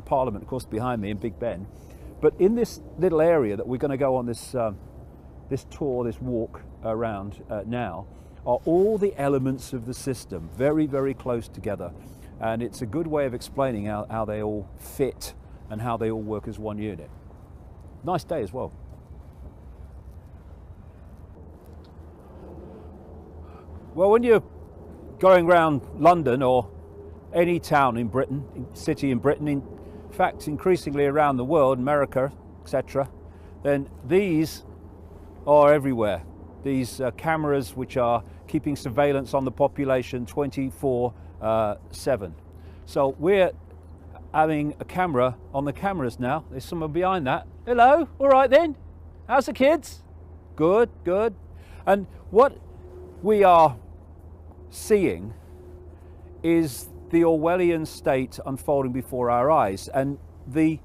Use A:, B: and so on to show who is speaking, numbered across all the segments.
A: Parliament, of course, behind me in Big Ben. But in this little area that we're going to go on this tour, this walk around now, are all the elements of the system, very, very close together. And it's a good way of explaining how they all fit and how they all work as one unit. Nice day as well. Well, when you're going around London or any town in Britain, city in Britain, in fact increasingly around the world, America, etc., then these are everywhere. These cameras which are keeping surveillance on the population 24/7. So we're having a camera on the cameras now. There's someone behind that. Hello, all right then. How's the kids? Good, good. And what we are seeing is the Orwellian state unfolding before our eyes, and the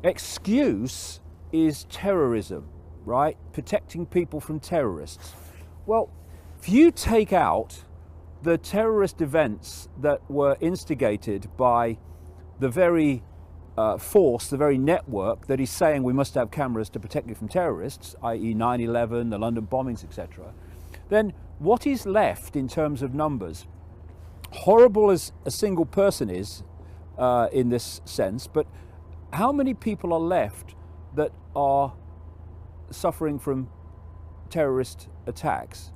A: excuse is terrorism, right? Protecting people from terrorists. Well, if you take out the terrorist events that were instigated by the very force, the very network that is saying we must have cameras to protect you from terrorists, i.e. 9/11, the London bombings, etc., then what is left in terms of numbers? Horrible as a single person is in this sense, but how many people are left that are suffering from terrorist attacks?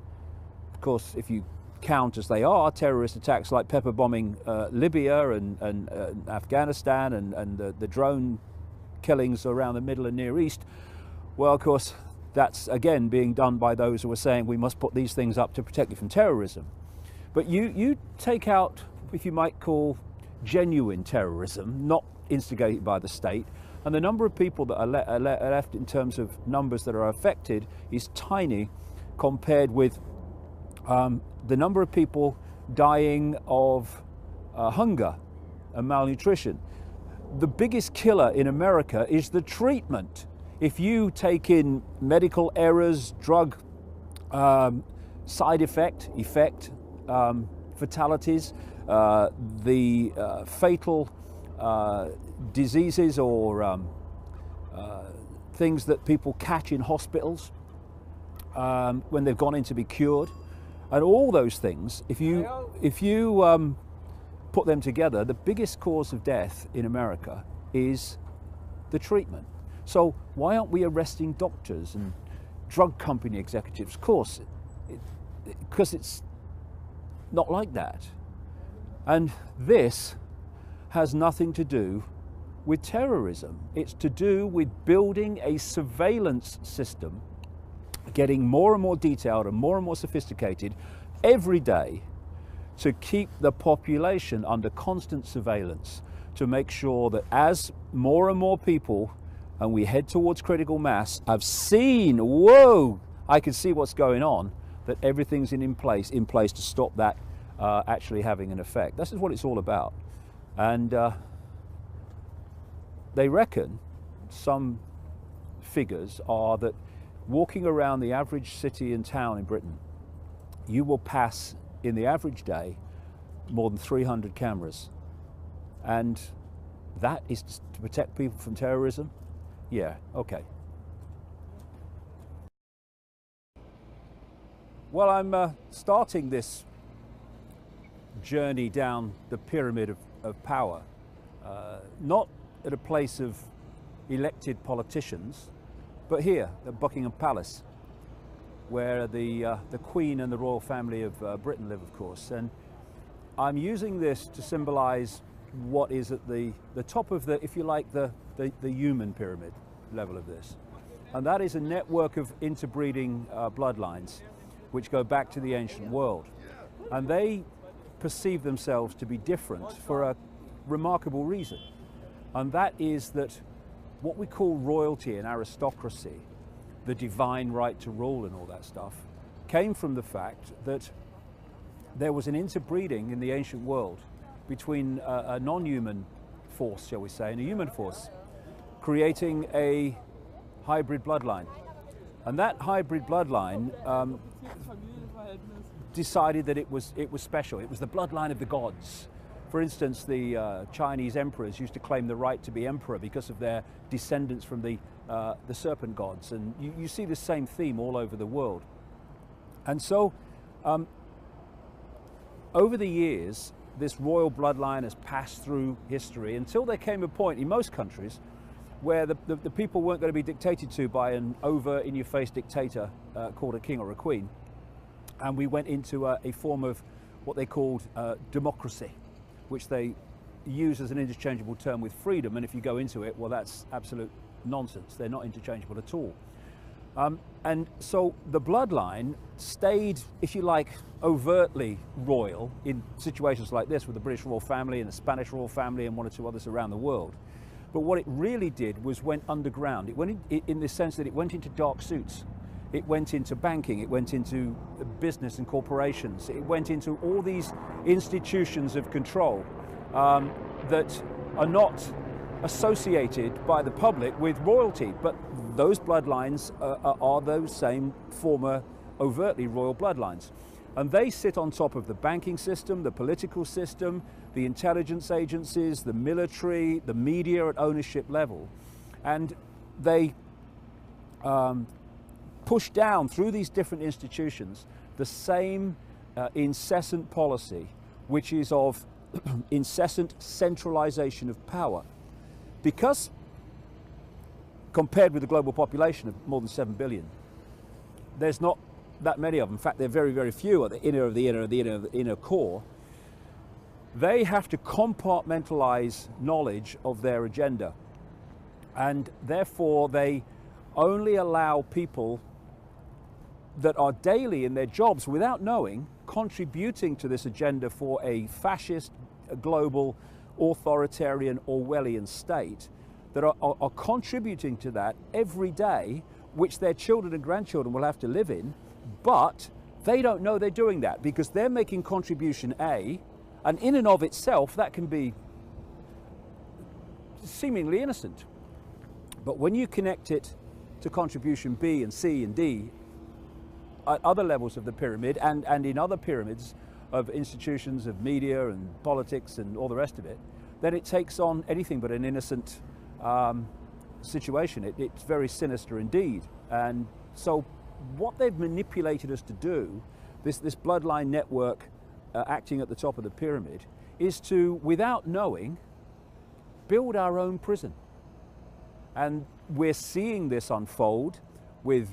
A: Of course, if you count as they are terrorist attacks like pepper bombing Libya and Afghanistan and the drone killings around the Middle and Near East, well, of course, that's again being done by those who are saying we must put these things up to protect you from terrorism. But you take out, if you might call, genuine terrorism, not instigated by the state, and the number of people that are left in terms of numbers that are affected is tiny compared with the number of people dying of hunger and malnutrition. The biggest killer in America is the treatment. If you take in medical errors, drug side effect, fatalities, the fatal diseases or things that people catch in hospitals when they've gone in to be cured, and all those things, if you put them together, the biggest cause of death in America is the treatment. So why aren't we arresting doctors and drug company executives? Of course, because it's not like that. And this has nothing to do with terrorism. It's to do with building a surveillance system, getting more and more detailed and more sophisticated every day to keep the population under constant surveillance, to make sure that as more and more people, and we head towards critical mass, have seen, whoa, I can see what's going on, that everything's in place to stop that actually having an effect. This is what it's all about. And they reckon, some figures are that walking around the average city and town in Britain, you will pass in the average day more than 300 cameras. And that is to protect people from terrorism? Yeah, okay. Well, I'm starting this journey down the pyramid of power, not at a place of elected politicians, but here at Buckingham Palace, where the Queen and the royal family of Britain live, of course. And I'm using this to symbolize what is at the top of the, if you like, the human pyramid level of this. And that is a network of interbreeding bloodlines which go back to the ancient world. And they perceive themselves to be different for a remarkable reason. And that is that what we call royalty and aristocracy, the divine right to rule and all that stuff, came from the fact that there was an interbreeding in the ancient world between a non-human force, shall we say, and a human force, creating a hybrid bloodline. And that hybrid bloodline decided that it was special. It was the bloodline of the gods, For instance, the Chinese emperors used to claim the right to be emperor because of their descendants from the serpent gods, and you see the same theme all over the world. And so, over the years, this royal bloodline has passed through history until there came a point in most countries where the people weren't going to be dictated to by an overt, in-your-face dictator called a king or a queen, and we went into a form of what they called democracy, which they use as an interchangeable term with freedom. And if you go into it, well, that's absolute nonsense. They're not interchangeable at all. And so the bloodline stayed, if you like, overtly royal in situations like this with the British royal family and the Spanish royal family and one or two others around the world. But what it really did was went underground. It went in the sense that it went into dark suits. It went into banking, it went into business and corporations, it went into all these institutions of control that are not associated by the public with royalty, but those bloodlines are those same former overtly royal bloodlines. And they sit on top of the banking system, the political system, the intelligence agencies, the military, the media at ownership level. And they push down through these different institutions the same incessant policy, which is of incessant centralization of power. Because compared with the global population of more than 7 billion, there's not that many of them. In fact, they're very, very few at the inner of the inner of the inner of the inner core. They have to compartmentalize knowledge of their agenda, and therefore they only allow people that are daily in their jobs without knowing, contributing to this agenda for a fascist, global, authoritarian, Orwellian state, that are contributing to that every day, which their children and grandchildren will have to live in, but they don't know they're doing that because they're making contribution A, and in and of itself that can be seemingly innocent. But when you connect it to contribution B and C and D at other levels of the pyramid and in other pyramids of institutions of media and politics and all the rest of it, then it takes on anything but an innocent situation. It's very sinister indeed. And so what they've manipulated us to do, this bloodline network acting at the top of the pyramid, is to, without knowing, build our own prison. And we're seeing this unfold with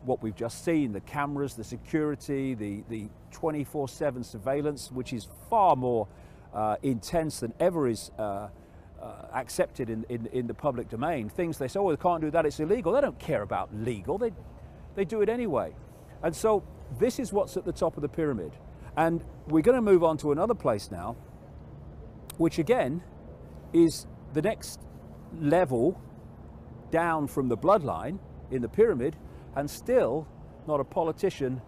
A: what we've just seen, the cameras, the security, the 24/7 surveillance, which is far more intense than ever is accepted in the public domain. Things they say, oh, they can't do that, it's illegal. They don't care about legal, they do it anyway. And so this is what's at the top of the pyramid. And we're going to move on to another place now, which again is the next level down from the bloodline in the pyramid, and still not a politician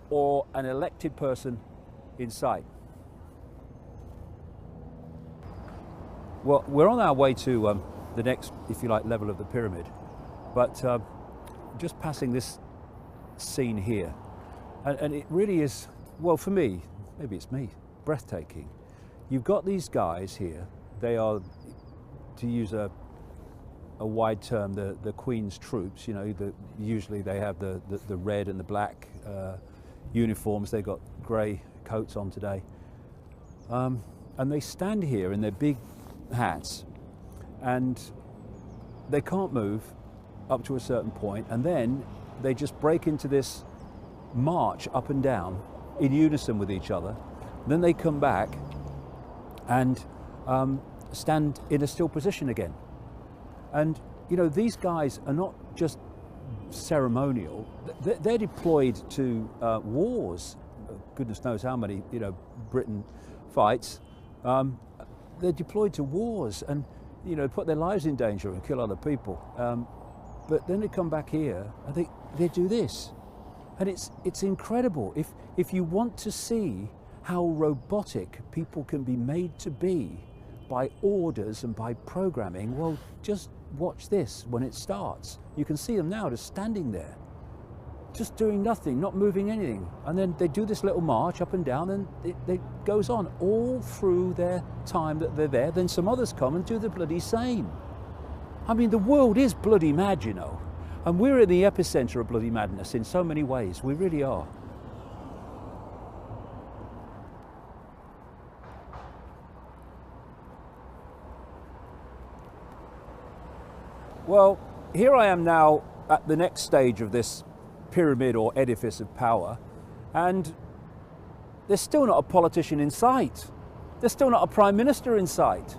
A: or an elected person in sight. Well, we're on our way to the next, if you like, level of the pyramid, but just passing this scene here, and it really is, well, for me, maybe it's me, breathtaking. You've got these guys here. They are, to use a wide term, the Queen's troops. You know, usually they have the red and the black uniforms. They've got grey coats on today, and they stand here in their big hats, and they can't move up to a certain point, and then they just break into this march up and down in unison with each other. Then they come back and stand in a still position again. And you know, these guys are not just ceremonial, they're deployed to wars. Goodness knows how many, you know, Britain fights. They're deployed to wars and, you know, put their lives in danger and kill other people. But then they come back here and they do this. And it's incredible. If you want to see how robotic people can be made to be by orders and by programming, well, just watch this when it starts. You can see them now just standing there. just doing nothing, not moving anything. And then they do this little march up and down, and it goes on all through their time that they're there. Then some others come and do the bloody same. I mean, the world is bloody mad, you know. And we're in the epicenter of bloody madness in so many ways. We really are. Well, here I am now at the next stage of this pyramid or edifice of power, and there's still not a politician in sight. There's still not a prime minister in sight,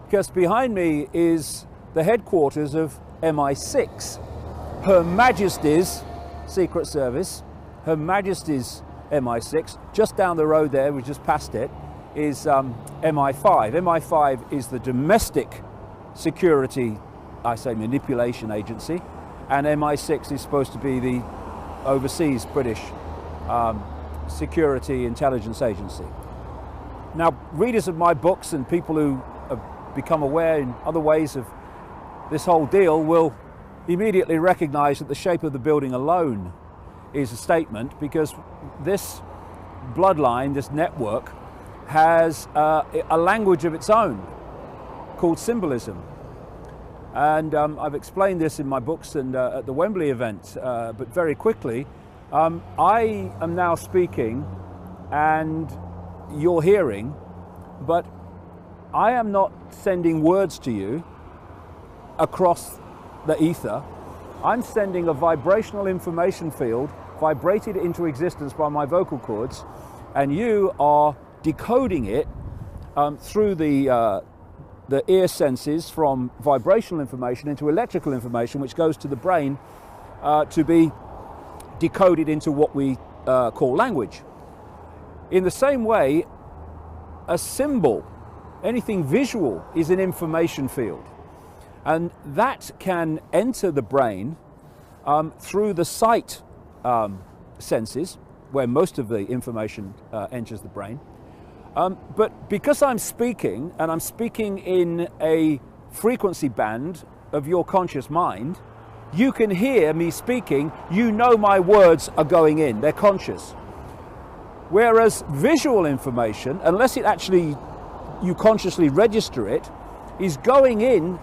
A: because behind me is the headquarters of MI6, Her Majesty's Secret Service, Her Majesty's MI6. Just down the road there, we just passed it, is MI5. MI5 is the domestic security, I say, manipulation agency, and MI6 is supposed to be the overseas British security intelligence agency. Now, readers of my books and people who have become aware in other ways of this whole deal will immediately recognize that the shape of the building alone is a statement, because this bloodline, this network, has a language of its own called symbolism. And I've explained this in my books and at the Wembley event, but very quickly, I am now speaking and you're hearing, but I am not sending words to you across the ether. I'm sending a vibrational information field vibrated into existence by my vocal cords, and you are decoding it through the ear senses from vibrational information into electrical information, which goes to the brain to be decoded into what we call language. In the same way, a symbol, anything visual, is an information field, and that can enter the brain through the sight senses, where most of the information enters the brain. But because I'm speaking, and I'm speaking in a frequency band of your conscious mind, you can hear me speaking, you know my words are going in, they're conscious. Whereas visual information, unless it actually, you consciously register it, is going in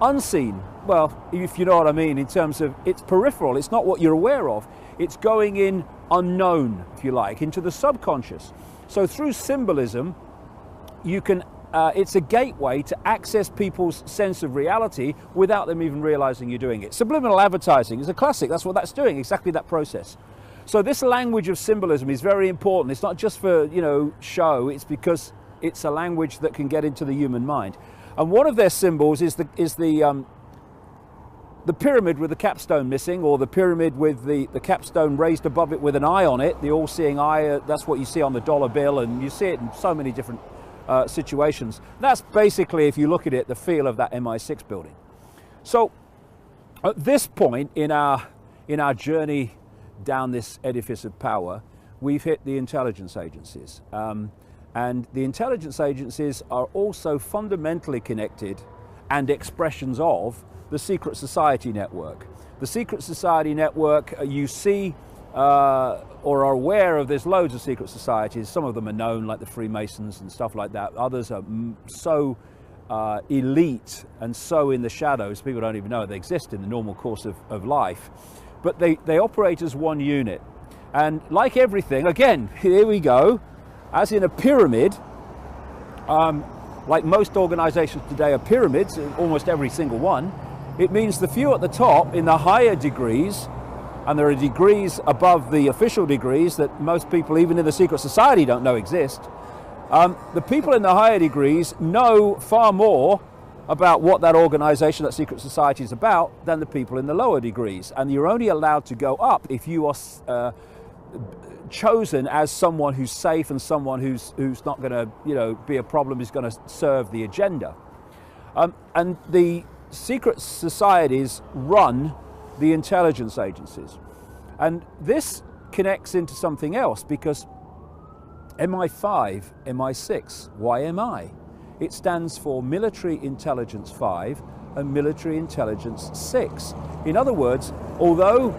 A: unseen. Well, if you know what I mean, in terms of it's peripheral, it's not what you're aware of. It's going in unknown, if you like, into the subconscious. So through symbolism, you can, it's a gateway to access people's sense of reality without them even realizing you're doing it. Subliminal advertising is a classic. That's what that's doing, exactly that process. So this language of symbolism is very important. It's not just for, you know, show. It's because it's a language that can get into the human mind. And one of their symbols is the pyramid with the capstone missing, or the pyramid with the capstone raised above it with an eye on it, the all-seeing eye. That's what you see on the dollar bill, and you see it in so many different situations. That's basically, if you look at it, the feel of that MI6 building. So at this point in our journey down this edifice of power, we've hit the intelligence agencies. And the intelligence agencies are also fundamentally connected and expressions of the secret society network. The secret society network, you see or are aware of, there's loads of secret societies. Some of them are known, like the Freemasons and stuff like that. Others are so elite and so in the shadows, people don't even know they exist in the normal course of life. But they operate as one unit. And like everything, again, here we go, as in a pyramid, like most organizations today are pyramids, almost every single one. It means the few at the top in the higher degrees, and there are degrees above the official degrees that most people, even in the secret society, don't know exist. The people in the higher degrees know far more about what that organization, that secret society is about, than the people in the lower degrees. And you're only allowed to go up if you are chosen as someone who's safe and someone who's not going to, you know, be a problem, is going to serve the agenda. And the secret societies run the intelligence agencies. And this connects into something else, because MI5, MI6, why MI? It stands for Military Intelligence 5 and Military Intelligence 6. In other words, although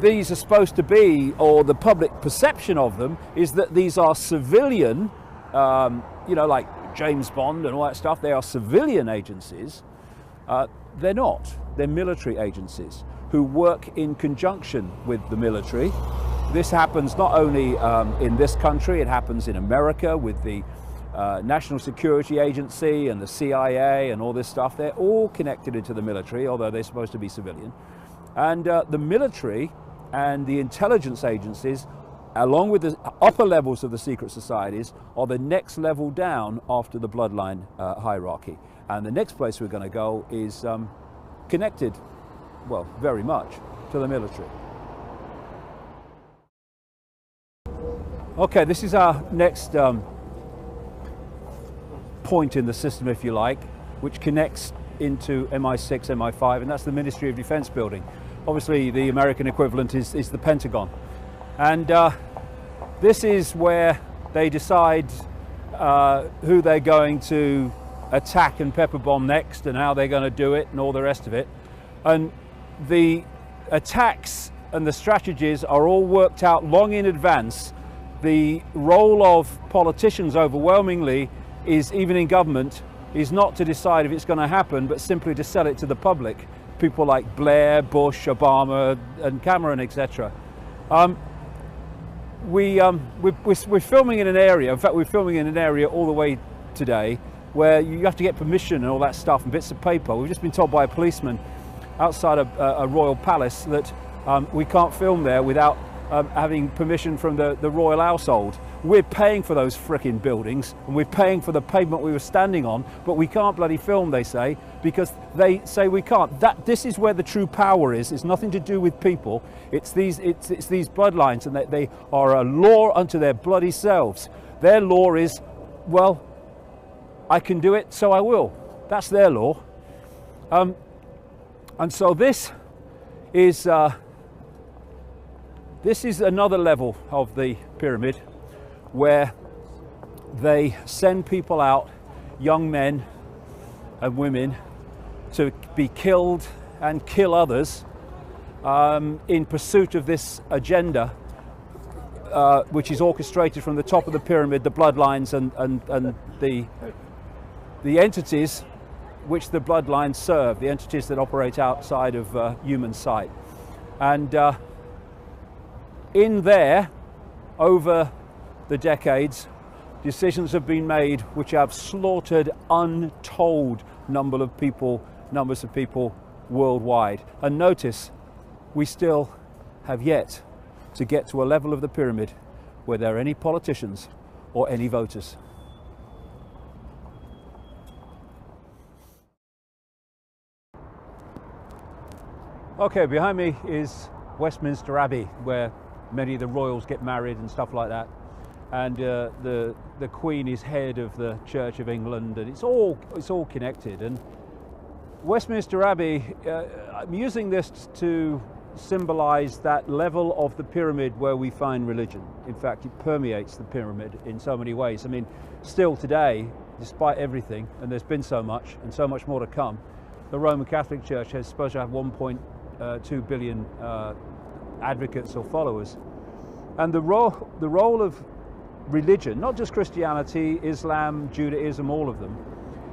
A: these are supposed to be, or the public perception of them, is that these are civilian, you know, like James Bond and all that stuff. They are civilian agencies. They're not. They're military agencies who work in conjunction with the military. This happens not only in this country, it happens in America with the National Security Agency and the CIA and all this stuff. They're all connected into the military, although they're supposed to be civilian. And the military and the intelligence agencies, along with the upper levels of the secret societies, are the next level down after the bloodline hierarchy. And the next place we're going to go is connected, well, very much to the military. Okay, this is our next point in the system, if you like, which connects into MI6, MI5, and that's the Ministry of Defense building. Obviously, the American equivalent is the Pentagon. And this is where they decide who they're going to attack and pepper bomb next, and how they're going to do it, and all the rest of it. And the attacks and the strategies are all worked out long in advance. The role of politicians overwhelmingly is, even in government, is not to decide if it's going to happen, but simply to sell it to the public. People like Blair, Bush, Obama, and Cameron, etc. We're filming in an area, in fact we're filming in an area all the way today, where you have to get permission and all that stuff and bits of paper. We've just been told by a policeman outside a royal palace that we can't film there without having permission from the royal household. We're paying for those frickin' buildings, and we're paying for the pavement we were standing on, but we can't bloody film, they say, because they say we can't. This is where the true power is. It's nothing to do with people. It's these bloodlines, and they are a law unto their bloody selves. Their law is, well, I can do it, so I will. That's their law. And so this is another level of the pyramid, where they send people out, young men and women, to be killed and kill others in pursuit of this agenda, which is orchestrated from the top of the pyramid, the bloodlines and the entities which the bloodlines serve, the entities that operate outside of human sight. And in there, over the decades, decisions have been made which have slaughtered untold numbers of people worldwide. And notice, we still have yet to get to a level of the pyramid where there are any politicians or any voters. Okay, behind me is Westminster Abbey, where many of the royals get married and stuff like that. And the Queen is head of the Church of England, and it's all connected. And Westminster Abbey, I'm using this to symbolize that level of the pyramid where we find religion. In fact, it permeates the pyramid in so many ways. I mean, still today, despite everything, and there's been so much and so much more to come, the Roman Catholic Church is supposed to have 1.2 billion advocates or followers. And the role of religion, not just Christianity, Islam, Judaism, all of them,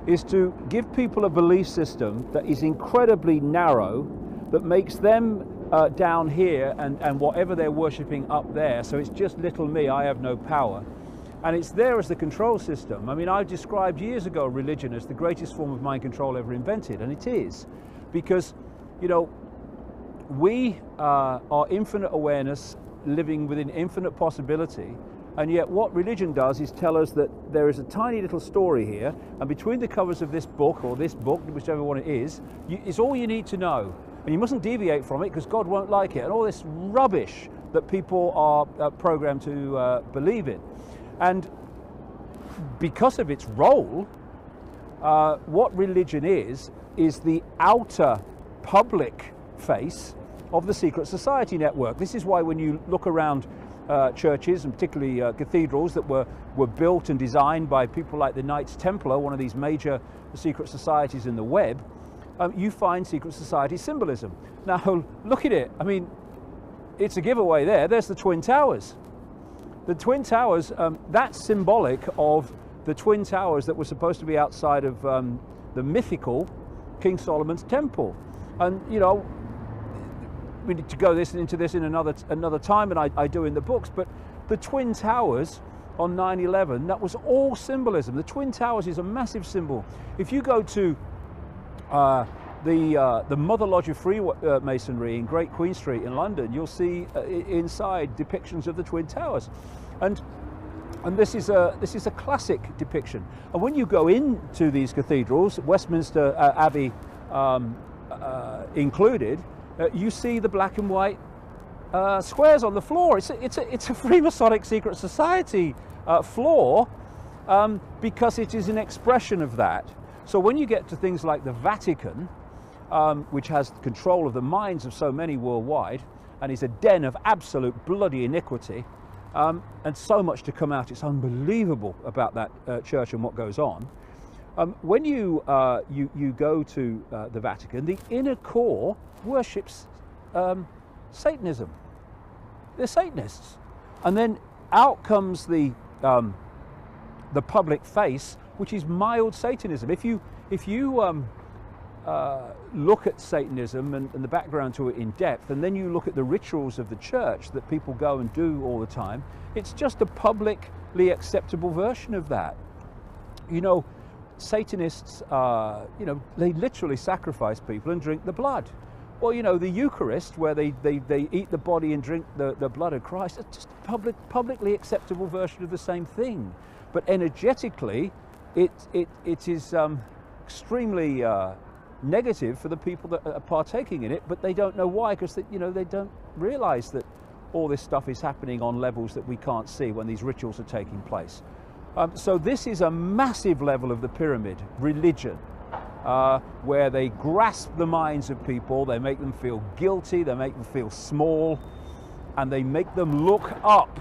A: is to give people a belief system that is incredibly narrow, that makes them down here and whatever they're worshipping up there. So it's just little me, I have no power. And it's there as the control system. I mean, I described years ago religion as the greatest form of mind control ever invented, and it is. Because, you know, we are infinite awareness, living within infinite possibility, and yet what religion does is tell us that there is a tiny little story here, and between the covers of this book, or this book, whichever one it is all you need to know. And you mustn't deviate from it, because God won't like it, and all this rubbish that people are programmed to believe in. And because of its role, what religion is the outer public face of the secret society network. This is why when you look around churches, and particularly cathedrals that were built and designed by people like the Knights Templar, one of these major secret societies in the web, you find secret society symbolism. Now look at it. I mean, it's a giveaway there. There's the Twin Towers. The Twin Towers, that's symbolic of the Twin Towers that were supposed to be outside of the mythical King Solomon's temple. And, you know, we need to go into this in another time, and I do in the books, but the Twin Towers on 9/11, that was all symbolism. The Twin Towers is a massive symbol. If you go to the Mother Lodge of Freemasonry in Great Queen Street in London, you'll see inside depictions of the Twin Towers, and this is a classic depiction. And when you go into these cathedrals, Westminster Abbey included, you see the black and white squares on the floor. It's a Freemasonic secret society floor, because it is an expression of that. So when you get to things like the Vatican, which has control of the minds of so many worldwide, and is a den of absolute bloody iniquity, and so much to come out, it's unbelievable about that church and what goes on. When you go to the Vatican, the inner core worships Satanism. They're Satanists, and then out comes the public face, which is mild Satanism. If you look at Satanism and the background to it in depth, and then you look at the rituals of the church that people go and do all the time, it's just a publicly acceptable version of that. You know, Satanists, you know, they literally sacrifice people and drink the blood. Well, you know, the Eucharist, where they eat the body and drink the blood of Christ, it's just a publicly acceptable version of the same thing. But energetically, it is extremely negative for the people that are partaking in it, but they don't know why, because you know, they don't realize that all this stuff is happening on levels that we can't see when these rituals are taking place. So this is a massive level of the pyramid, religion, where they grasp the minds of people, they make them feel guilty, they make them feel small, and they make them look up,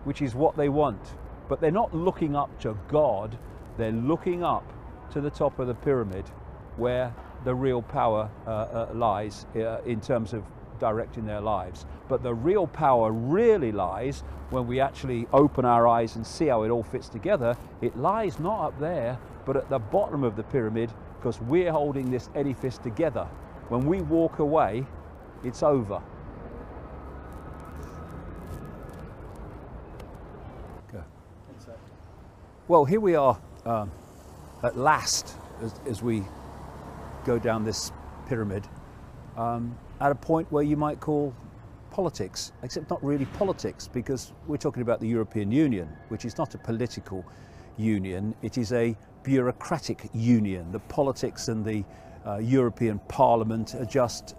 A: which is what they want. But they're not looking up to God, they're looking up to the top of the pyramid, where the real power lies in terms of directing their lives. But the real power really lies when we actually open our eyes and see how it all fits together. It lies not up there, but at the bottom of the pyramid, because we're holding this edifice together. When we walk away, it's over. Okay. Well, here we are at last, as we go down this pyramid, at a point where you might call politics, except not really politics, because we're talking about the European Union, which is not a political union, it is a bureaucratic union. The politics and the European Parliament are just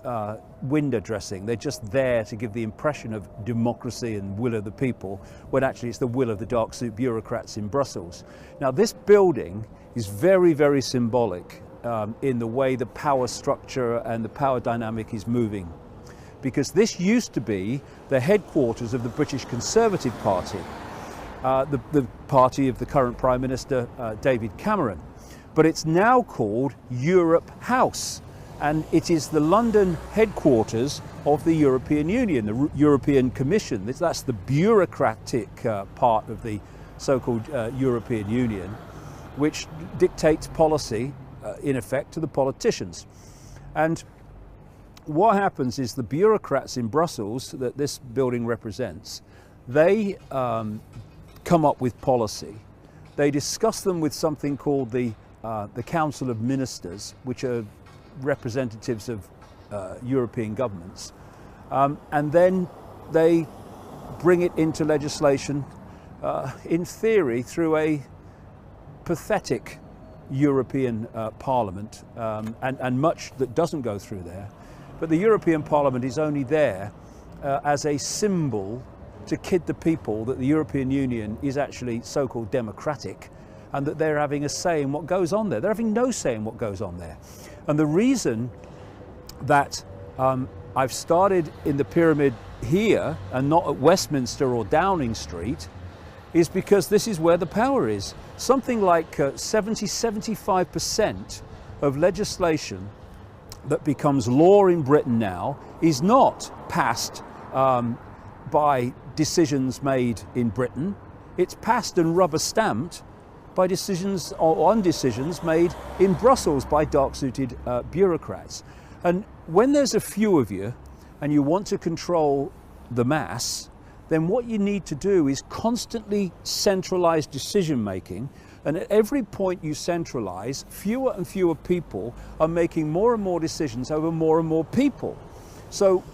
A: window dressing. They're just there to give the impression of democracy and will of the people, when actually it's the will of the dark suit bureaucrats in Brussels. Now, this building is very, very symbolic in the way the power structure and the power dynamic is moving, because this used to be the headquarters of the British Conservative Party, the party of the current Prime Minister David Cameron, but it's now called Europe House, and it is the London headquarters of the European Union, the European Commission. That's the bureaucratic part of the so-called European Union, which dictates policy in effect to the politicians. And what happens is the bureaucrats in Brussels that this building represents, they come up with policy. They discuss them with something called the Council of Ministers, which are representatives of European governments, and then they bring it into legislation, in theory, through a pathetic European Parliament, and much that doesn't go through there. But the European Parliament is only there as a symbol to kid the people that the European Union is actually so-called democratic, and that they're having a say in what goes on there. They're having no say in what goes on there. And the reason that I've started in the pyramid here and not at Westminster or Downing Street is because this is where the power is. Something like 70–75% of legislation that becomes law in Britain now is not passed by decisions made in Britain. It's passed and rubber stamped by decisions or on decisions made in Brussels by dark-suited bureaucrats. And when there's a few of you and you want to control the mass, then what you need to do is constantly centralize decision making. And at every point you centralize, fewer and fewer people are making more and more decisions over more and more people. So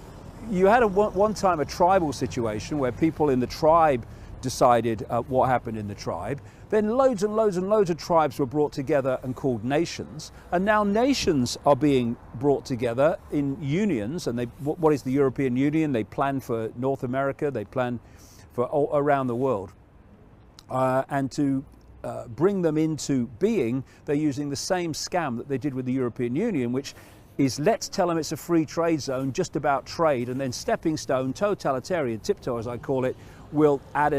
A: you had one time a tribal situation where people in the tribe decided what happened in the tribe. Then loads and loads and loads of tribes were brought together and called nations. And now nations are being brought together in unions. And what is the European Union? They plan for North America, they plan for all around the world. And to bring them into being, they're using the same scam that they did with the European Union, which is let's tell them it's a free trade zone, just about trade, and then stepping stone, totalitarian, tiptoe as I call it, will add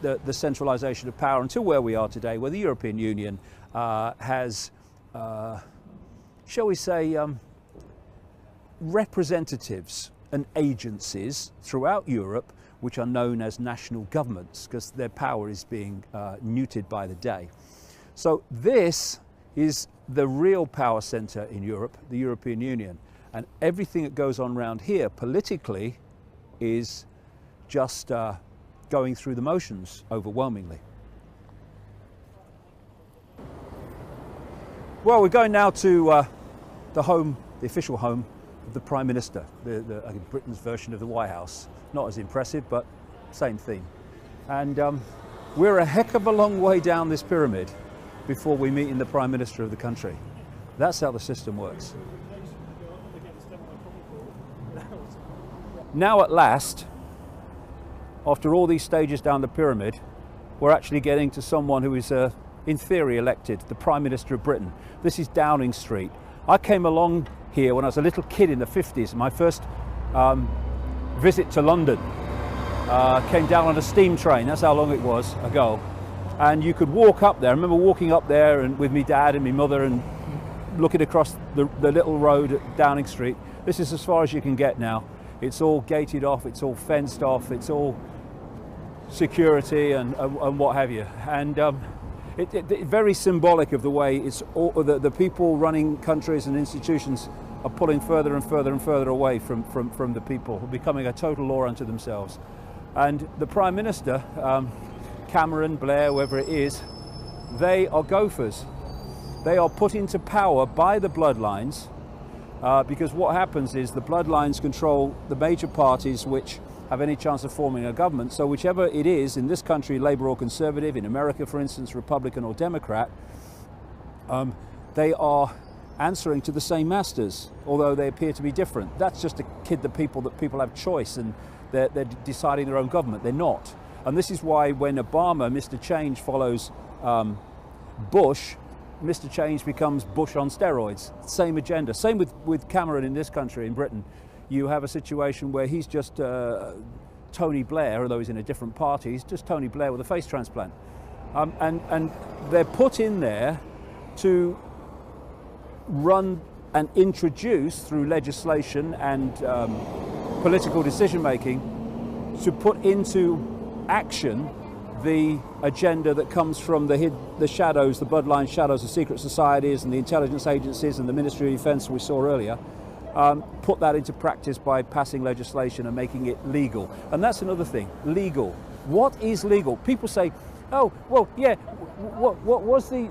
A: the centralization of power until where we are today, where the European Union has, shall we say, representatives and agencies throughout Europe which are known as national governments, because their power is being neutered by the day. So this is the real power center in Europe, the European Union. And everything that goes on around here politically is just going through the motions overwhelmingly. Well, we're going now to the official home of the Prime Minister, Britain's version of the White House. Not as impressive, but same theme. And we're a heck of a long way down this pyramid before we meet in the Prime Minister of the country. That's how the system works. Now at last, after all these stages down the pyramid, we're actually getting to someone who is, in theory, elected the Prime Minister of Britain. This is Downing Street. I came along here when I was a little kid in the 50s, my first visit to London. Came down on a steam train, that's how long it was ago. And you could walk up there. I remember walking up there and with me dad and my mother and looking across the little road at Downing Street. This is as far as you can get now. It's all gated off, it's all fenced off, it's all security and what have you. And it's very symbolic of the way it's all, the people running countries and institutions are pulling further and further and further away from the people, becoming a total law unto themselves. And the Prime Minister, Cameron, Blair, whoever it is, they are gophers. They are put into power by the bloodlines because what happens is the bloodlines control the major parties which have any chance of forming a government. So whichever it is, in this country, Labour or Conservative, in America, for instance, Republican or Democrat, they are answering to the same masters, although they appear to be different. That's just to kid the people that people have choice and they're deciding their own government. They're not. And this is why when Obama, Mr. Change, follows Bush, Mr. Change becomes Bush on steroids. Same agenda. Same with Cameron in this country, in Britain. You have a situation where he's just Tony Blair, although he's in a different party. He's just Tony Blair with a face transplant. And they're put in there to run and introduce through legislation and political decision making to put into action the agenda that comes from the shadows, the bloodline shadows of secret societies and the intelligence agencies and the Ministry of Defence we saw earlier. Put that into practice by passing legislation and making it legal. And that's another thing, legal. What is legal? People say, oh, well, yeah, what was the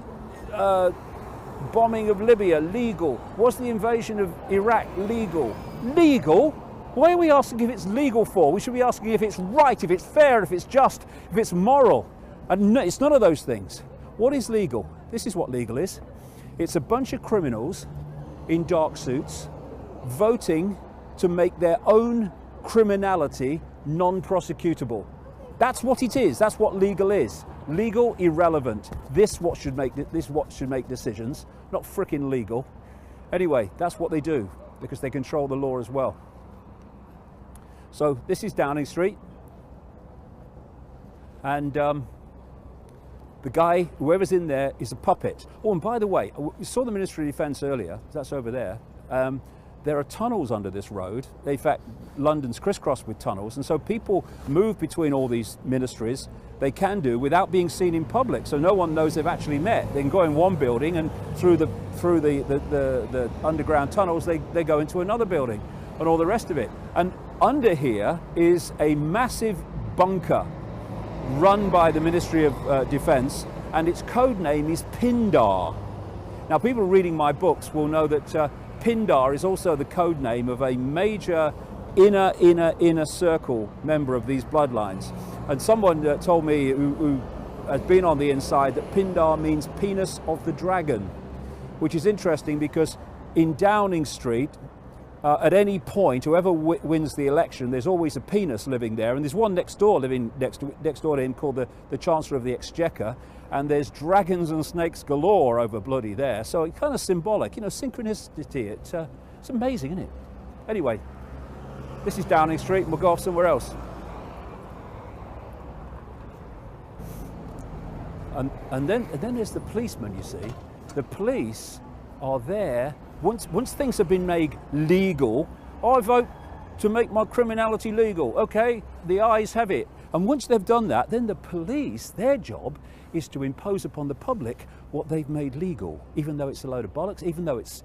A: bombing of Libya legal? Was the invasion of Iraq legal? Legal? Why are we asking if it's legal for? We should be asking if it's right, if it's fair, if it's just, if it's moral. And no, it's none of those things. What is legal? This is what legal is. It's a bunch of criminals in dark suits voting to make their own criminality non-prosecutable. That's what it is. That's what legal is. Legal, irrelevant. This what should make decisions, not frickin' legal. Anyway, that's what they do because they control the law as well. So this is Downing Street, and the guy, whoever's in there, is a puppet. Oh, and by the way, we saw the Ministry of Defence earlier. That's over there. there are tunnels under this road. In fact, London's crisscrossed with tunnels, and so people move between all these ministries. They can do without being seen in public, so no one knows they've actually met. They can go in one building, and through the underground tunnels, they go into another building, and all the rest of it. And under here is a massive bunker run by the Ministry of Defence, and its code name is Pindar. Now, people reading my books will know that Pindar is also the code name of a major inner circle member of these bloodlines. And someone told me who has been on the inside that Pindar means penis of the dragon, which is interesting because in Downing Street, at any point, whoever wins the election, there's always a penis living there, and there's one next door living next door to him called the Chancellor of the Exchequer, and there's dragons and snakes galore over bloody there. So it's kind of symbolic, you know, synchronicity. It's amazing, isn't it? Anyway, this is Downing Street, and we'll go off somewhere else. And then there's the policemen, you see. The police are there. Once things have been made legal, I vote to make my criminality legal. Okay, the ayes have it. And once they've done that, then the police, their job is to impose upon the public what they've made legal, even though it's a load of bollocks, even though it's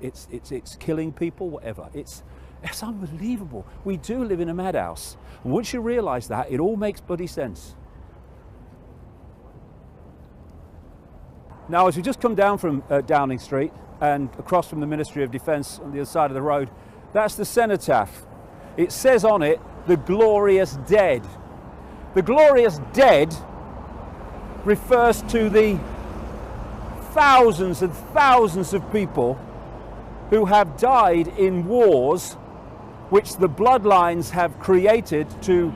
A: killing people, whatever. It's unbelievable. We do live in a madhouse. And once you realise that, it all makes bloody sense. Now, as we just come down from Downing Street and across from the Ministry of Defence on the other side of the road, that's the cenotaph. It says on it, the glorious dead. The glorious dead refers to the thousands and thousands of people who have died in wars which the bloodlines have created to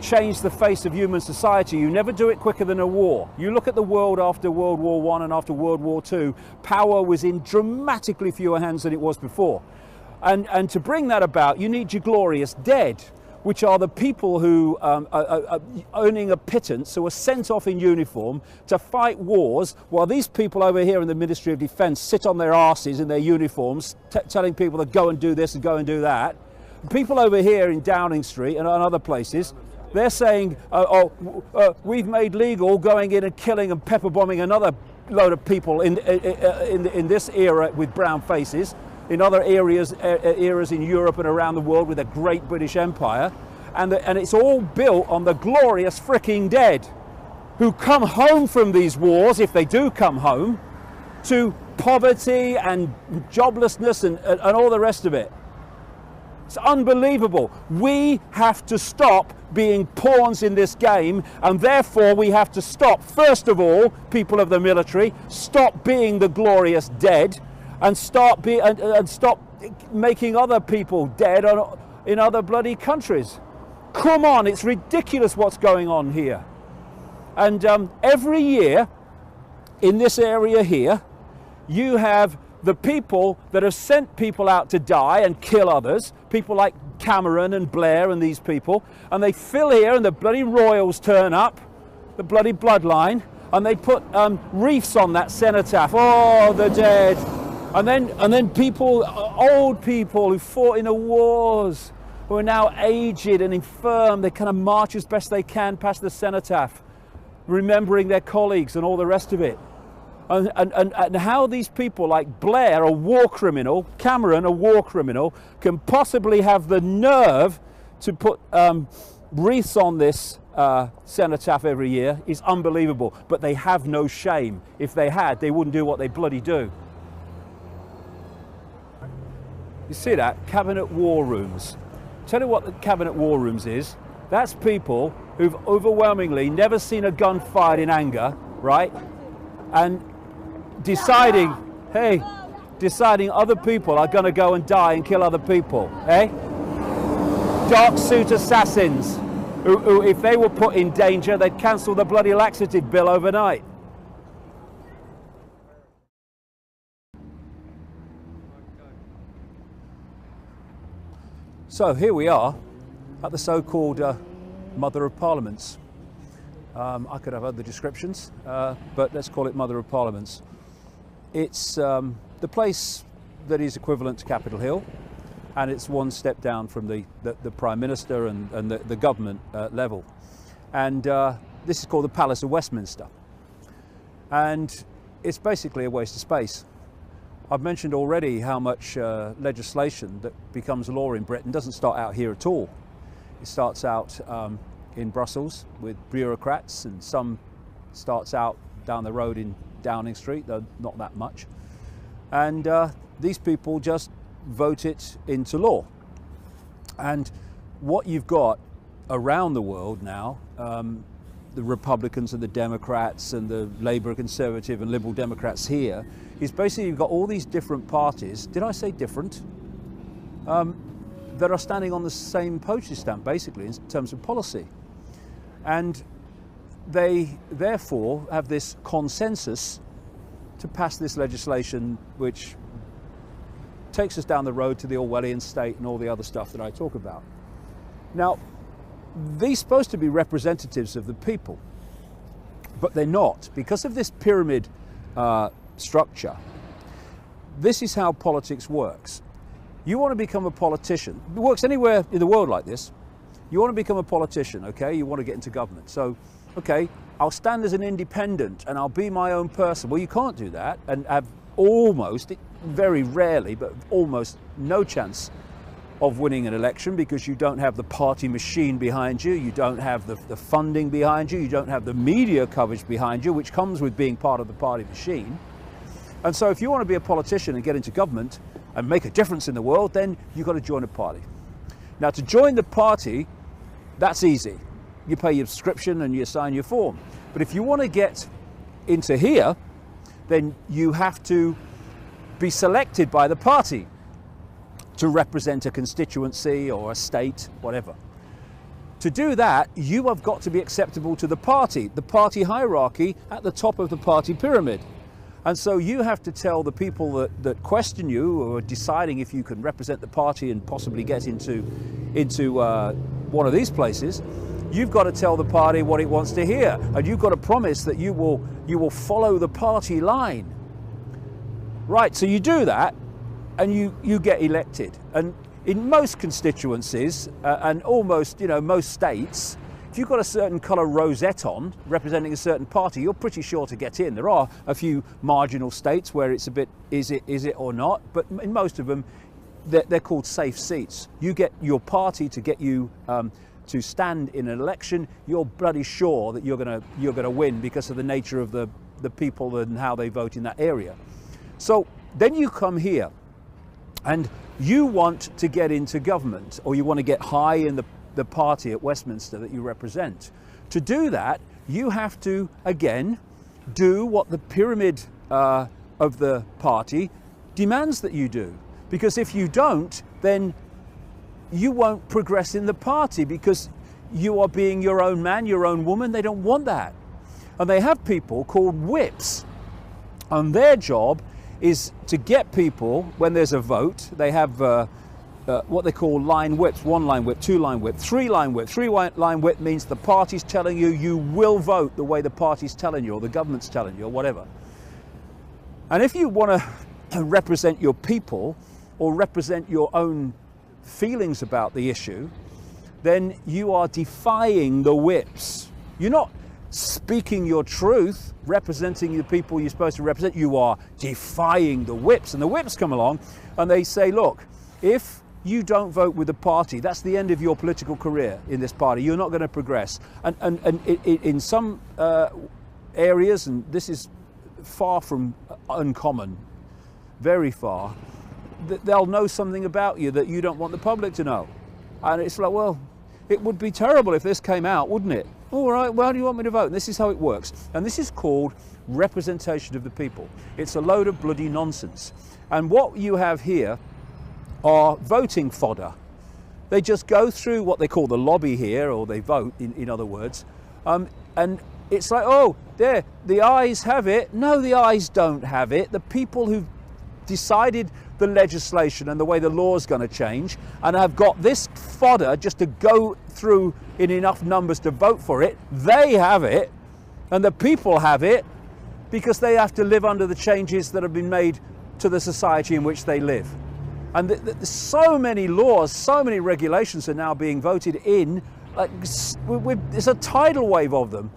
A: change the face of human society. You never do it quicker than a war. You look at the world after World War I and after World War II, power was in dramatically fewer hands than it was before. And to bring that about, you need your glorious dead, which are the people who are earning a pittance, who are sent off in uniform to fight wars, while these people over here in the Ministry of Defence sit on their arses in their uniforms, telling people to go and do this and go and do that. People over here in Downing Street and other places, they're saying, we've made legal going in and killing and pepper bombing another load of people in this era with brown faces, in other eras in Europe and around the world with a great British Empire, and it's all built on the glorious fricking dead who come home from these wars, if they do come home, to poverty and joblessness and all the rest of it. It's unbelievable. We have to stop being pawns in this game, and therefore we have to stop, first of all, people of the military, stop being the glorious dead, and stop making other people dead in other bloody countries. Come on, it's ridiculous what's going on here. And every year in this area here, you have the people that have sent people out to die and kill others, people like Cameron and Blair and these people, and they fill here and the bloody royals turn up, the bloody bloodline, and they put wreaths on that cenotaph. Oh, the dead. And then people, old people who fought in the wars, who are now aged and infirm, they kind of march as best they can past the cenotaph, remembering their colleagues and all the rest of it. And how these people like Blair, a war criminal, Cameron, a war criminal, can possibly have the nerve to put wreaths on this cenotaph every year is unbelievable. But they have no shame. If they had, they wouldn't do what they bloody do. You see that? Cabinet war rooms. Tell you what the cabinet war rooms is. That's people who've overwhelmingly never seen a gun fired in anger, right? And deciding other people are going to go and die and kill other people, eh? Dark suit assassins who if they were put in danger, they'd cancel the bloody laxative bill overnight. So here we are at the so-called Mother of Parliaments. I could have other descriptions, but let's call it Mother of Parliaments. It's the place that is equivalent to Capitol Hill. and it's one step down from the Prime Minister and the government level. And this is called the Palace of Westminster. And it's basically a waste of space. I've mentioned already how much legislation that becomes law in Britain doesn't start out here at all. It starts out in Brussels with bureaucrats, and some starts out down the road in Downing Street, though not that much. And these people just vote it into law. And what you've got around the world now, the Republicans and the Democrats and the Labour, Conservative and Liberal Democrats here, is basically you've got all these different parties, did I say different? That are standing on the same postage stamp basically in terms of policy. And they therefore have this consensus to pass this legislation which takes us down the road to the Orwellian state and all the other stuff that I talk about. Now, these are supposed to be representatives of the people, but they're not. Because of this pyramid structure, this is how politics works. You want to become a politician. It works anywhere in the world like this. You want to become a politician, okay? You want to get into government. So, okay, I'll stand as an independent and I'll be my own person. Well, you can't do that and have almost, very rarely, but almost no chance of winning an election because you don't have the party machine behind you, you don't have the funding behind you, you don't have the media coverage behind you, which comes with being part of the party machine. And so if you want to be a politician and get into government and make a difference in the world, then you've got to join a party. Now, to join the party, that's easy. You pay your subscription and you sign your form. But if you want to get into here, then you have to be selected by the party to represent a constituency or a state, whatever. To do that, you have got to be acceptable to the party hierarchy at the top of the party pyramid. And so you have to tell the people that question you or are deciding if you can represent the party and possibly get into one of these places, you've got to tell the party what it wants to hear. And you've got to promise that you will follow the party line. Right, so you do that and you get elected. And in most constituencies and almost, most states, if you've got a certain colour rosette on representing a certain party, you're pretty sure to get in. There are a few marginal states where it's a bit, is it or not? But in most of them, they're called safe seats. You get your party to get you to stand in an election, you're bloody sure that you're gonna win because of the nature of the people and how they vote in that area. So then you come here and you want to get into government, or you want to get high in the party at Westminster that you represent. To do that, you have to, again, do what the pyramid of the party demands that you do. Because if you don't, then you won't progress in the party because you are being your own man, your own woman. They don't want that. And they have people called whips. And their job is to get people, when there's a vote, they have what they call line whips, 1 line whip, 2 line whip, 3 line whip. 3 line whip means the party's telling you you will vote the way the party's telling you or the government's telling you or whatever. And if you want to represent your people or represent your own feelings about the issue, then you are defying the whips. You're not speaking your truth, representing the people you're supposed to represent. You are defying the whips. And the whips come along and they say, look, if you don't vote with the party, that's the end of your political career in this party. You're not going to progress. And in some areas, and this is far from uncommon, very far, they'll know something about you that you don't want the public to know. And it's like, well, it would be terrible if this came out, wouldn't it? All right, well, how do you want me to vote? And this is how it works. And this is called representation of the people. It's a load of bloody nonsense. And what you have here are voting fodder. They just go through what they call the lobby here, or they vote, in other words. And it's like, oh, there, the ayes have it. No, the ayes don't have it. The people who've decided the legislation and the way the law is going to change and have got this fodder just to go through in enough numbers to vote for it, they have it, and the people have it because they have to live under the changes that have been made to the society in which they live. And so many laws, so many regulations are now being voted in. Like, there's a tidal wave of them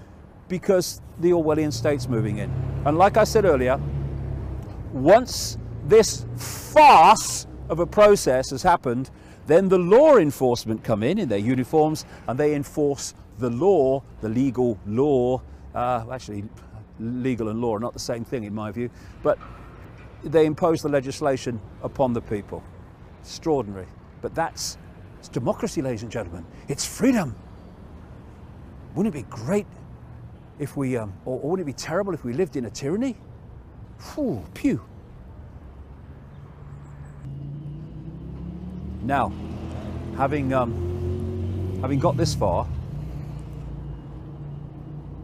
A: because the Orwellian state's moving in. And like I said earlier, once this farce of a process has happened, then the law enforcement come in their uniforms and they enforce the law, the legal law. Actually, legal and law are not the same thing in my view, but they impose the legislation upon the people. Extraordinary. But it's democracy, ladies and gentlemen. It's freedom. Wouldn't it be great if we, or wouldn't it be terrible if we lived in a tyranny? Phew, pew. Now, having got this far,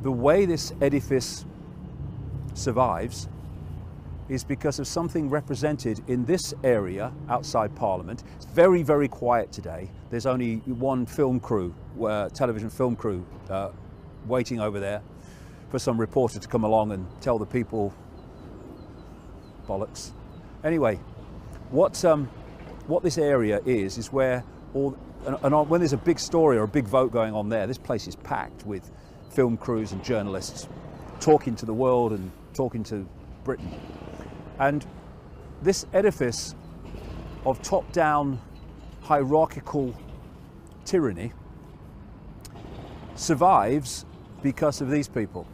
A: the way this edifice survives is because of something represented in this area outside Parliament. It's very, very quiet today. There's only one film crew, television film crew, waiting over there for some reporter to come along and tell the people bollocks. Anyway, what this area is where when there's a big story or a big vote going on there, this place is packed with film crews and journalists talking to the world and talking to Britain. And this edifice of top-down hierarchical tyranny survives because of these people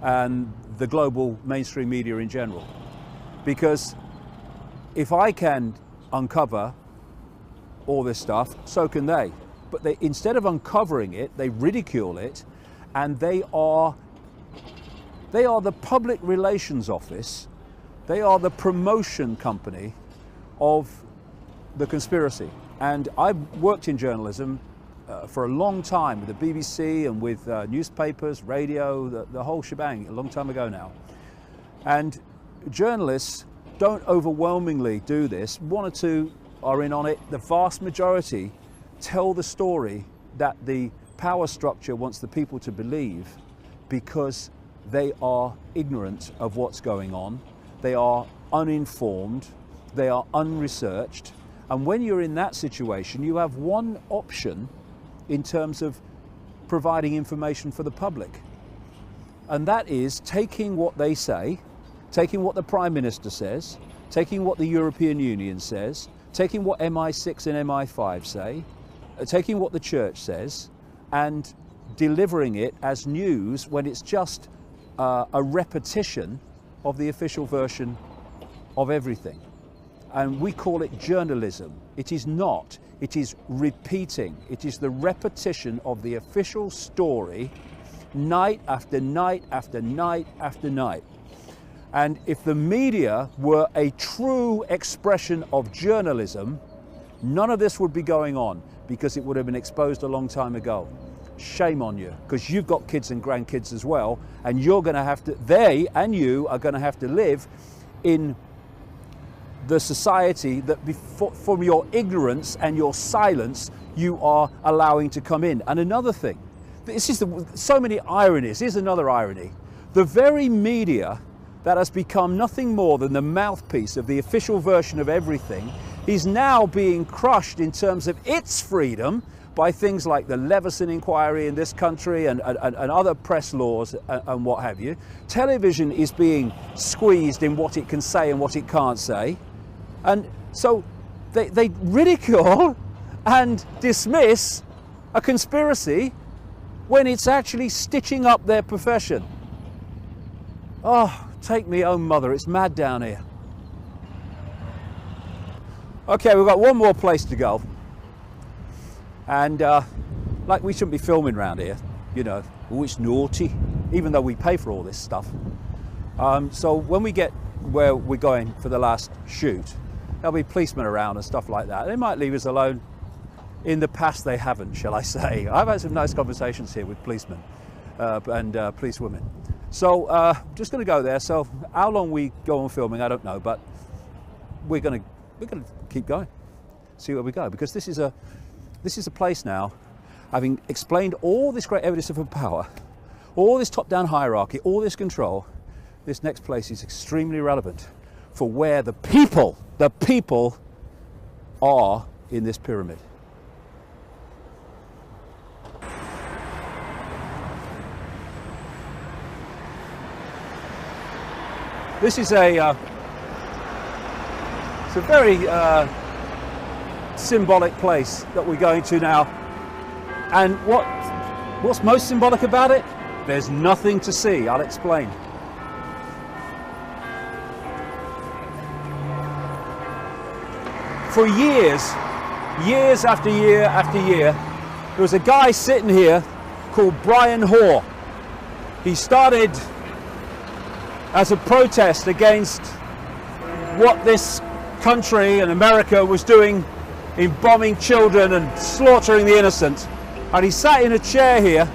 A: and the global mainstream media in general. Because if I can uncover all this stuff, so can they. But instead of uncovering it, they ridicule it, and they are the public relations office. They are the promotion company of the conspiracy. And I've worked in journalism for a long time with the BBC and with newspapers, radio, the whole shebang, a long time ago now. And journalists don't overwhelmingly do this. One or two are in on it. The vast majority tell the story that the power structure wants the people to believe because they are ignorant of what's going on. They are uninformed, they are unresearched, and when you're in that situation, you have one option in terms of providing information for the public, and that is taking what they say, taking what the Prime Minister says, taking what the European Union says, taking what MI6 and MI5 say, taking what the church says, and delivering it as news when it's just a repetition of the official version of everything. And we call it journalism. It is not. It is repeating. It is the repetition of the official story night after night after night after night. And if the media were a true expression of journalism, none of this would be going on because it would have been exposed a long time ago. Shame on you, because you've got kids and grandkids as well, and you're going to have to, they and you are going to have to live in the society that from your ignorance and your silence you are allowing to come in. And another thing, this is so many ironies. Here's another irony. The very media that has become nothing more than the mouthpiece of the official version of everything is now being crushed in terms of its freedom by things like the Leveson inquiry in this country and other press laws and what have you. Television is being squeezed in what it can say and what it can't say. And so they ridicule and dismiss a conspiracy when it's actually stitching up their profession. Oh, take me home, mother, it's mad down here. Okay, we've got one more place to go. And like we shouldn't be filming around here, you know, oh, it's naughty, even though we pay for all this stuff. So when we get where we're going for the last shoot, there'll be policemen around and stuff like that. They might leave us alone. In the past they haven't, shall I say. I've had some nice conversations here with policemen and policewomen. So just going to go there. So how long we go on filming, I don't know, but we're going to keep going, see where we go, because this is a place now, having explained all this great evidence of power, all this top-down hierarchy, all this control. This next place is extremely relevant for where the people are in this pyramid. This is it's a very symbolic place that we're going to now. And what's most symbolic about it? There's nothing to see. I'll explain. For years after year after year, there was a guy sitting here called Brian Hoare. He started as a protest against what this country and America was doing in bombing children and slaughtering the innocent. And he sat in a chair here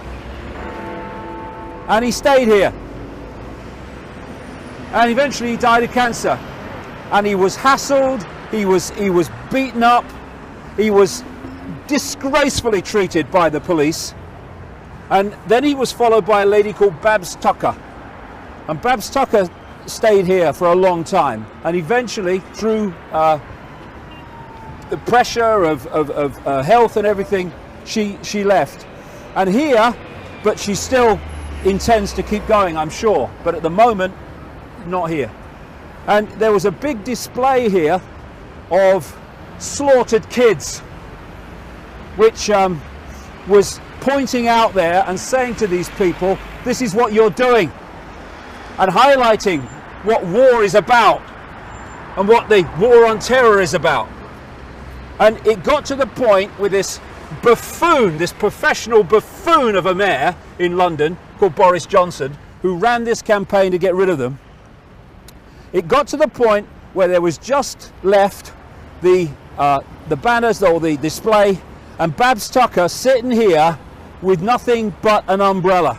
A: and he stayed here. And eventually he died of cancer. And he was hassled, he was beaten up, he was disgracefully treated by the police. And then he was followed by a lady called Babs Tucker. And Babs Tucker stayed here for a long time, and eventually, through the pressure of health and everything, she left. And here, but she still intends to keep going, I'm sure. But at the moment, not here. And there was a big display here of slaughtered kids, which was pointing out there and saying to these people, this is what you're doing. And highlighting what war is about and what the war on terror is about. And it got to the point with this buffoon, this professional buffoon of a mayor in London called Boris Johnson, who ran this campaign to get rid of them. It got to the point where there was just left the banners or the display, and Babs Tucker sitting here with nothing but an umbrella.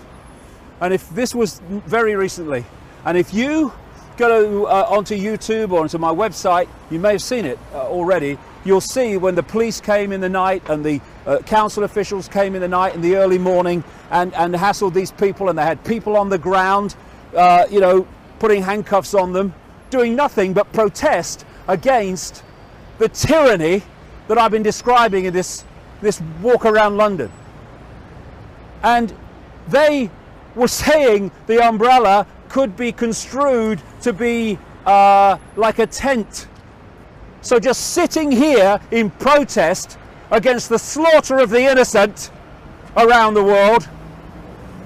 A: And if this was very recently, and if you go onto YouTube or onto my website, you may have seen it already, you'll see when the police came in the night and the council officials came in the night in the early morning and hassled these people, and they had people on the ground, you know, putting handcuffs on them, doing nothing but protest against the tyranny that I've been describing in this walk around London. And they were saying the umbrella could be construed to be like a tent. So just sitting here in protest against the slaughter of the innocent around the world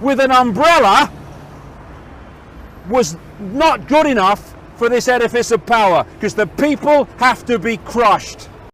A: with an umbrella was not good enough for this edifice of power, because the people have to be crushed.